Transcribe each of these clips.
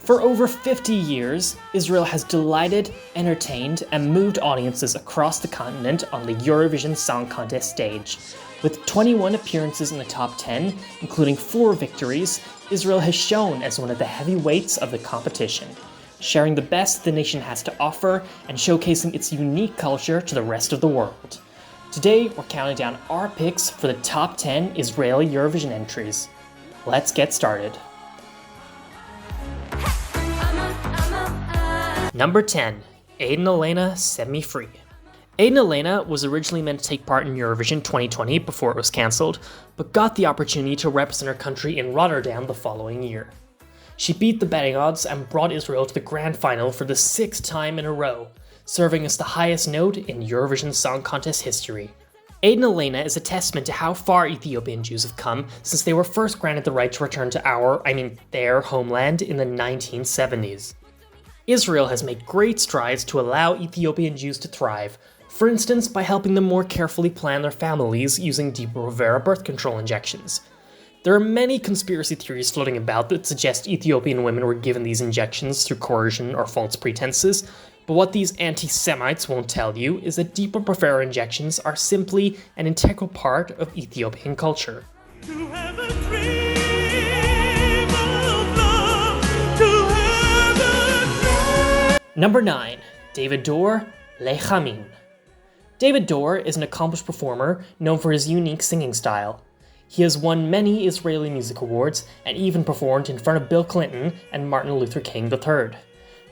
For over 50 years, Israel has delighted, entertained, and moved audiences across the continent on the Eurovision Song Contest stage. With 21 appearances in the top 10, including 4 victories, Israel has shone as one of the heavyweights of the competition, sharing the best the nation has to offer and showcasing its unique culture to the rest of the world. Today, we're counting down our picks for the top 10 Israeli Eurovision entries. Let's get started. Number 10. Aiden Alene, Set Me Free. Aiden Alene was originally meant to take part in Eurovision 2020 before it was cancelled, but got the opportunity to represent her country in Rotterdam the following year. She beat the betting odds and brought Israel to the grand final for the 6th time in a row, serving as the highest note in Eurovision Song Contest history. Aiden Alene is a testament to how far Ethiopian Jews have come since they were first granted the right to return to their homeland in the 1970s. Israel has made great strides to allow Ethiopian Jews to thrive, for instance by helping them more carefully plan their families using Depo-Provera birth control injections. There are many conspiracy theories floating about that suggest Ethiopian women were given these injections through coercion or false pretenses, but what these anti-Semites won't tell you is that Depo-Provera injections are simply an integral part of Ethiopian culture. Number 9. David Dor, Lechamin. David Dor is an accomplished performer known for his unique singing style. He has won many Israeli music awards and even performed in front of Bill Clinton and Martin Luther King III.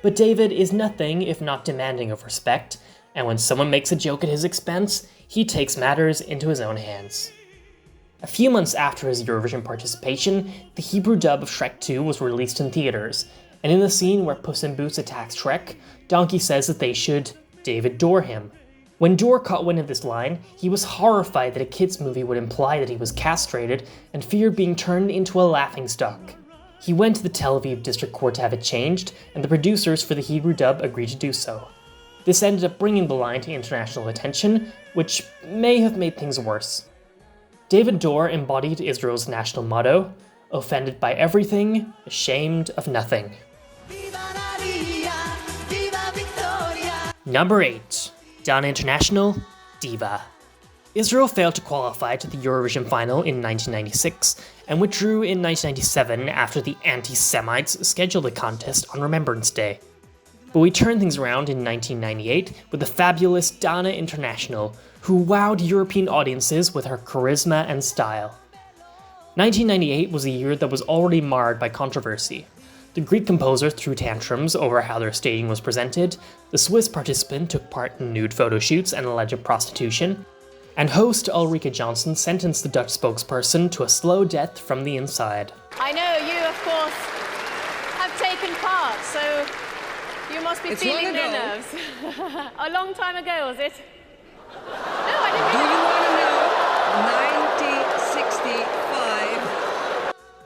But David is nothing if not demanding of respect, and when someone makes a joke at his expense, he takes matters into his own hands. A few months after his Eurovision participation, the Hebrew dub of Shrek 2 was released in theaters, and in the scene where Puss in Boots attacks Shrek, Donkey says that they should David Dor him. When Dor caught wind of this line, he was horrified that a kids' movie would imply that he was castrated and feared being turned into a laughingstock. He went to the Tel Aviv District Court to have it changed, and the producers for the Hebrew dub agreed to do so. This ended up bringing the line to international attention, which may have made things worse. David Dor embodied Israel's national motto, offended by everything, ashamed of nothing. Number 8. Dana International, Diva. Israel failed to qualify to the Eurovision final in 1996 and withdrew in 1997 after the anti-Semites scheduled a contest on Remembrance Day. But we turned things around in 1998 with the fabulous Dana International, who wowed European audiences with her charisma and style. 1998 was a year that was already marred by controversy. The Greek composer threw tantrums over how their staging was presented, the Swiss participant took part in nude photo shoots and alleged prostitution, and host Ulrike Johnson sentenced the Dutch spokesperson to a slow death from the inside. I know you, of course, have taken part, so you must be feeling their nerves. A long time ago, was it? No, I didn't Do you want to know? 1965.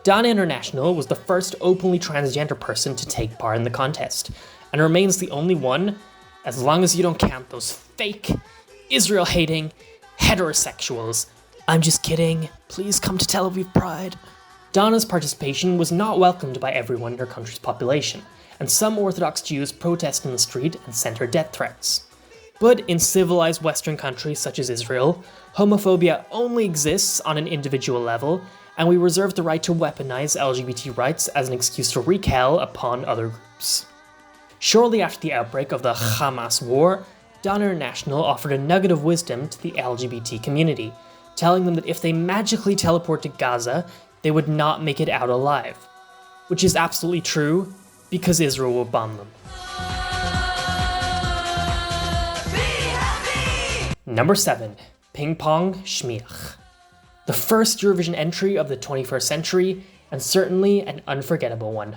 Dana International was the first openly transgender person to take part in the contest, and remains the only one, as long as you don't count those fake, Israel-hating heterosexuals. I'm just kidding, please come to Tel Aviv Pride. Dana's participation was not welcomed by everyone in her country's population, and some Orthodox Jews protested in the street and sent her death threats. But in civilized Western countries such as Israel, homophobia only exists on an individual level, and we reserve the right to weaponize LGBT rights as an excuse to wreak hell upon other groups. Shortly after the outbreak of the Hamas war, Dana International offered a nugget of wisdom to the LGBT community, telling them that if they magically teleport to Gaza, they would not make it out alive. Which is absolutely true, because Israel will bomb them. Number 7. PingPong, Shmiach. The first Eurovision entry of the 21st century, and certainly an unforgettable one.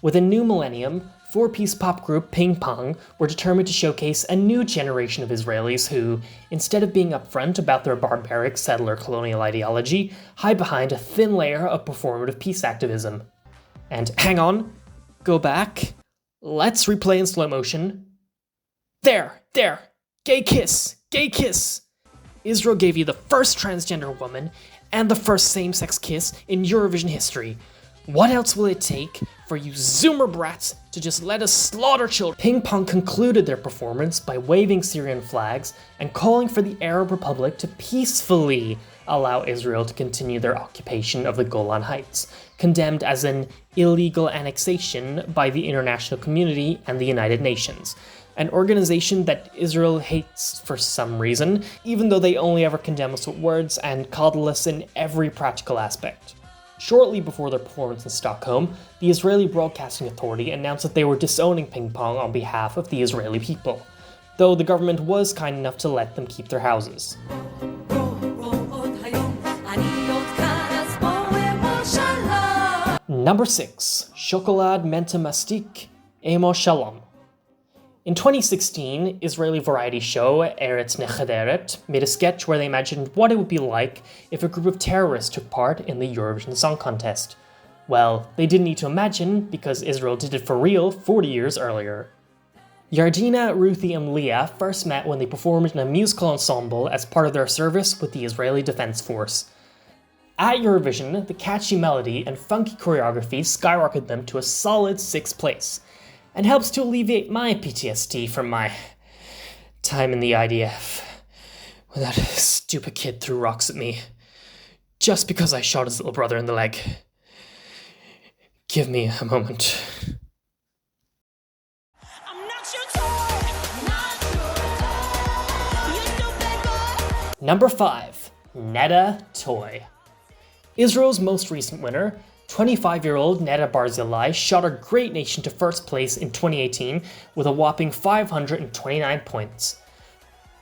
With a new millennium, 4-piece pop group PingPong were determined to showcase a new generation of Israelis who, instead of being upfront about their barbaric settler colonial ideology, hide behind a thin layer of performative peace activism. And hang on, go back, let's replay in slow motion. There, gay kiss, gay kiss. Israel gave you the first transgender woman and the first same-sex kiss in Eurovision history. What else will it take for you Zoomer brats to just let us slaughter children? PingPong concluded their performance by waving Syrian flags and calling for the Arab Republic to peacefully allow Israel to continue their occupation of the Golan Heights, condemned as an illegal annexation by the international community and the United Nations, an organization that Israel hates for some reason, even though they only ever condemn us with words and coddle us in every practical aspect. Shortly before their performance in Stockholm, the Israeli Broadcasting Authority announced that they were disowning PingPong on behalf of the Israeli people, though the government was kind enough to let them keep their houses. Number 6. Chocolade Mente Mastic Emo Shalom. In 2016, Israeli variety show Eretz Nechaderet made a sketch where they imagined what it would be like if a group of terrorists took part in the Eurovision Song Contest. Well, they didn't need to imagine, because Israel did it for real 40 years earlier. Yardina, Ruthie, and Leah first met when they performed in a musical ensemble as part of their service with the Israeli Defense Force. At Eurovision, the catchy melody and funky choreography skyrocketed them to a solid 6th place, and helps to alleviate my PTSD from my time in the IDF, when that stupid kid threw rocks at me, just because I shot his little brother in the leg. Give me a moment. Number 5. Netta Toy. Israel's most recent winner, 25-year-old Netta Barzilai, shot our great nation to first place in 2018 with a whopping 529 points.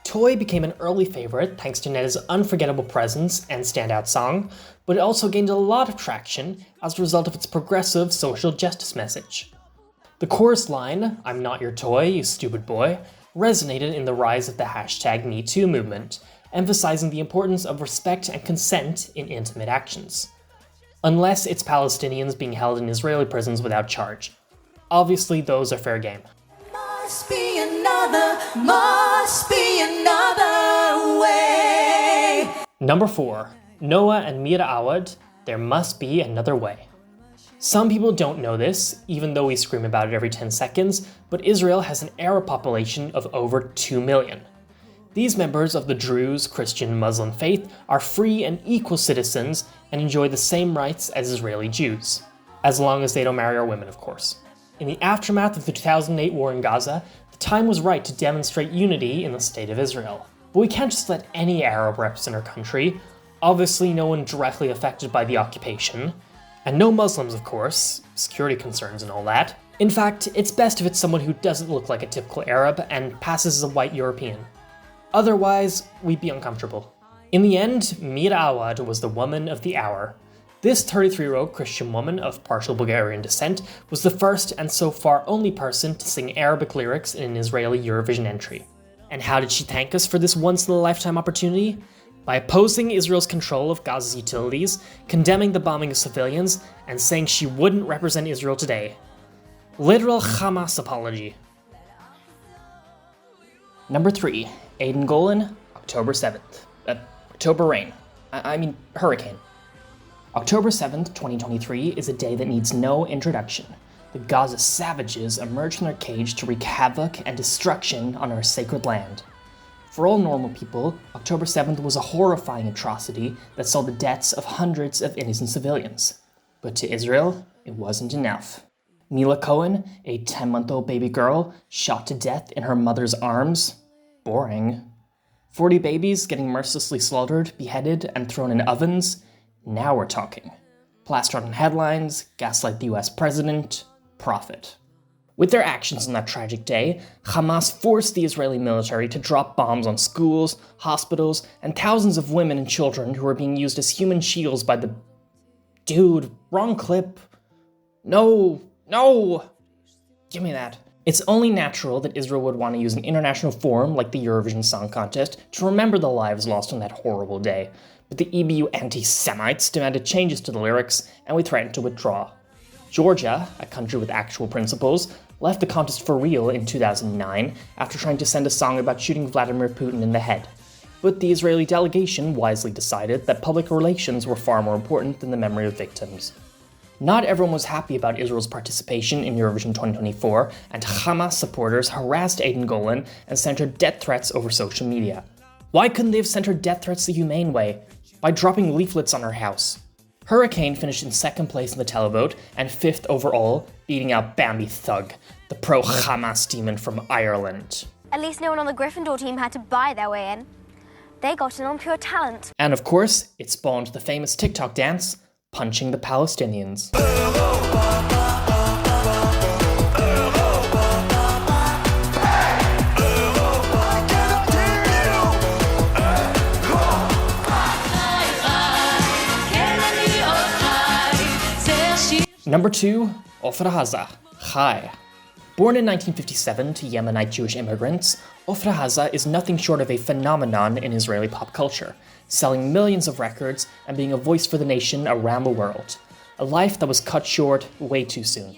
Toy became an early favorite thanks to Netta's unforgettable presence and standout song, but it also gained a lot of traction as a result of its progressive social justice message. The chorus line, "I'm not your toy, you stupid boy," resonated in the rise of the hashtag #MeToo movement, emphasizing the importance of respect and consent in intimate actions. Unless it's Palestinians being held in Israeli prisons without charge. Obviously, those are fair game. Must be another way. Number 4. Noah and Mira Awad, There Must Be Another Way. Some people don't know this, even though we scream about it every 10 seconds, but Israel has an Arab population of over 2 million. These members of the Druze, Christian, Muslim faith are free and equal citizens and enjoy the same rights as Israeli Jews. As long as they don't marry our women, of course. In the aftermath of the 2008 war in Gaza, the time was right to demonstrate unity in the state of Israel. But we can't just let any Arab represent our country, obviously no one directly affected by the occupation, and no Muslims, of course, security concerns and all that. In fact, it's best if it's someone who doesn't look like a typical Arab and passes as a white European. Otherwise, we'd be uncomfortable. In the end, Mira Awad was the woman of the hour. This 33-year-old Christian woman of partial Bulgarian descent was the first and so far only person to sing Arabic lyrics in an Israeli Eurovision entry. And how did she thank us for this once-in-a-lifetime opportunity? By opposing Israel's control of Gaza's utilities, condemning the bombing of civilians, and saying she wouldn't represent Israel today. Literal Hamas apology. Number 3. Aiden Golan, October 7th. October rain. Hurricane. October 7th, 2023 is a day that needs no introduction. The Gaza savages emerge from their cage to wreak havoc and destruction on our sacred land. For all normal people, October 7th was a horrifying atrocity that saw the deaths of hundreds of innocent civilians. But to Israel, it wasn't enough. Mila Cohen, a 10-month-old baby girl, shot to death in her mother's arms. Boring. 40 babies getting mercilessly slaughtered, beheaded, and thrown in ovens. Now we're talking. Plastered on headlines, gaslight the US president, profit. With their actions on that tragic day, Hamas forced the Israeli military to drop bombs on schools, hospitals, and thousands of women and children who were being used as human shields by the... Dude, wrong clip. No. Give me that. It's only natural that Israel would want to use an international forum like the Eurovision Song Contest to remember the lives lost on that horrible day, but the EBU anti-Semites demanded changes to the lyrics, and we threatened to withdraw. Georgia, a country with actual principles, left the contest for real in 2009 after trying to send a song about shooting Vladimir Putin in the head. But the Israeli delegation wisely decided that public relations were far more important than the memory of victims. Not everyone was happy about Israel's participation in Eurovision 2024, and Hamas supporters harassed Golan and sent her death threats over social media. Why couldn't they have sent her death threats the humane way? By dropping leaflets on her house. Hurricane finished in 2nd place in the televote and 5th overall, beating out Bambi Thug, the pro-Hamas demon from Ireland. At least no one on the Gryffindor team had to buy their way in. They got in on pure talent. And of course, it spawned the famous TikTok dance, punching the Palestinians. Number 2, Ofra Haza, Chai. Born in 1957 to Yemenite Jewish immigrants, Ofra Haza is nothing short of a phenomenon in Israeli pop culture, selling millions of records and being a voice for the nation around the world. A life that was cut short way too soon.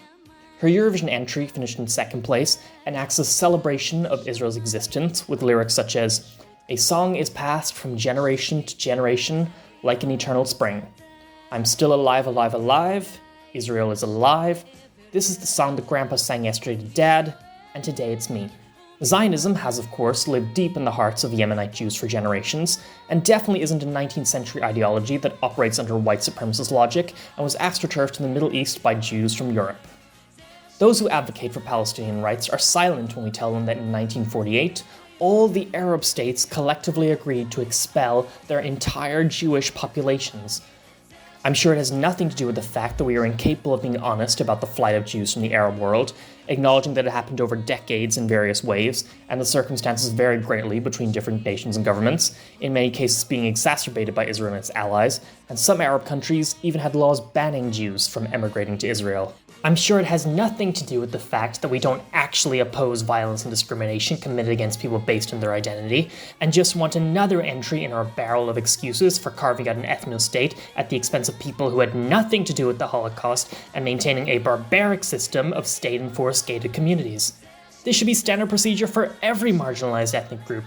Her Eurovision entry finished in 2nd place and acts as a celebration of Israel's existence with lyrics such as, "A song is passed from generation to generation like an eternal spring. I'm still alive, alive, alive. Israel is alive. This is the song that Grandpa sang yesterday to Dad, and today it's me." Zionism has, of course, lived deep in the hearts of Yemenite Jews for generations, and definitely isn't a 19th century ideology that operates under white supremacist logic and was astroturfed in the Middle East by Jews from Europe. Those who advocate for Palestinian rights are silent when we tell them that in 1948, all the Arab states collectively agreed to expel their entire Jewish populations. I'm sure it has nothing to do with the fact that we are incapable of being honest about the flight of Jews from the Arab world, acknowledging that it happened over decades in various waves, and the circumstances vary greatly between different nations and governments, in many cases being exacerbated by Israel and its allies, and some Arab countries even had laws banning Jews from emigrating to Israel. I'm sure it has nothing to do with the fact that we don't actually oppose violence and discrimination committed against people based on their identity, and just want another entry in our barrel of excuses for carving out an ethno-state at the expense of people who had nothing to do with the Holocaust and maintaining a barbaric system of state-enforced gated communities. This should be standard procedure for every marginalized ethnic group.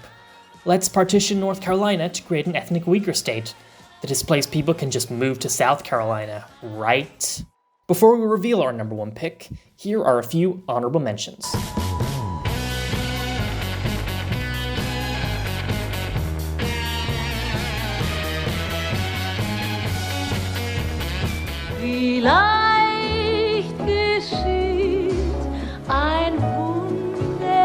Let's partition North Carolina to create an ethnic Uyghur state. The displaced people can just move to South Carolina, right? Before we reveal our number 1 pick, here are a few honorable mentions. Vielleicht geschieht ein Wunder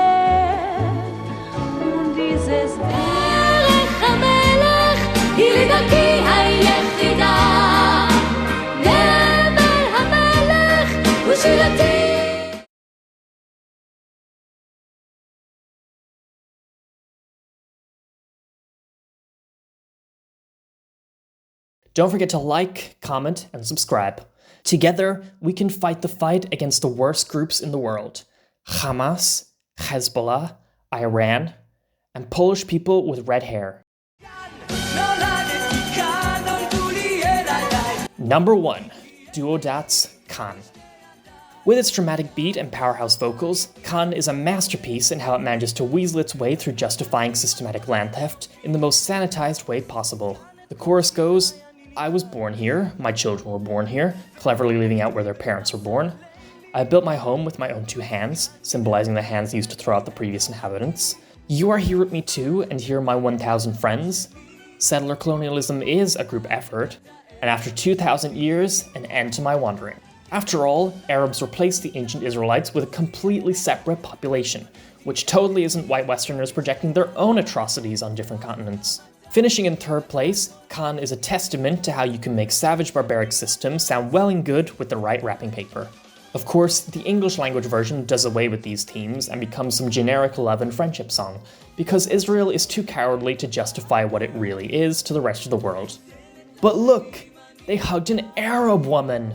und dieses Melech HaMelech היא לדרכי היחידה נמל המלך הוא שירתי. Don't forget to like, comment, and subscribe. Together, we can fight the fight against the worst groups in the world: Hamas, Hezbollah, Iran, and Polish people with red hair. Number 1, duo Datz, Khan. With its dramatic beat and powerhouse vocals, Khan is a masterpiece in how it manages to weasel its way through justifying systematic land theft in the most sanitized way possible. The chorus goes, "I was born here, my children were born here," cleverly leaving out where their parents were born. "I built my home with my own 2 hands," symbolizing the hands used to throw out the previous inhabitants. "You are here with me too, and here are my 1,000 friends." Settler colonialism is a group effort, and after 2,000 years, an end to my wandering. After all, Arabs replaced the ancient Israelites with a completely separate population, which totally isn't white Westerners projecting their own atrocities on different continents. Finishing in 3rd place, Khan is a testament to how you can make savage barbaric systems sound well and good with the right wrapping paper. Of course, the English language version does away with these themes and becomes some generic love and friendship song, because Israel is too cowardly to justify what it really is to the rest of the world. But look! They hugged an Arab woman!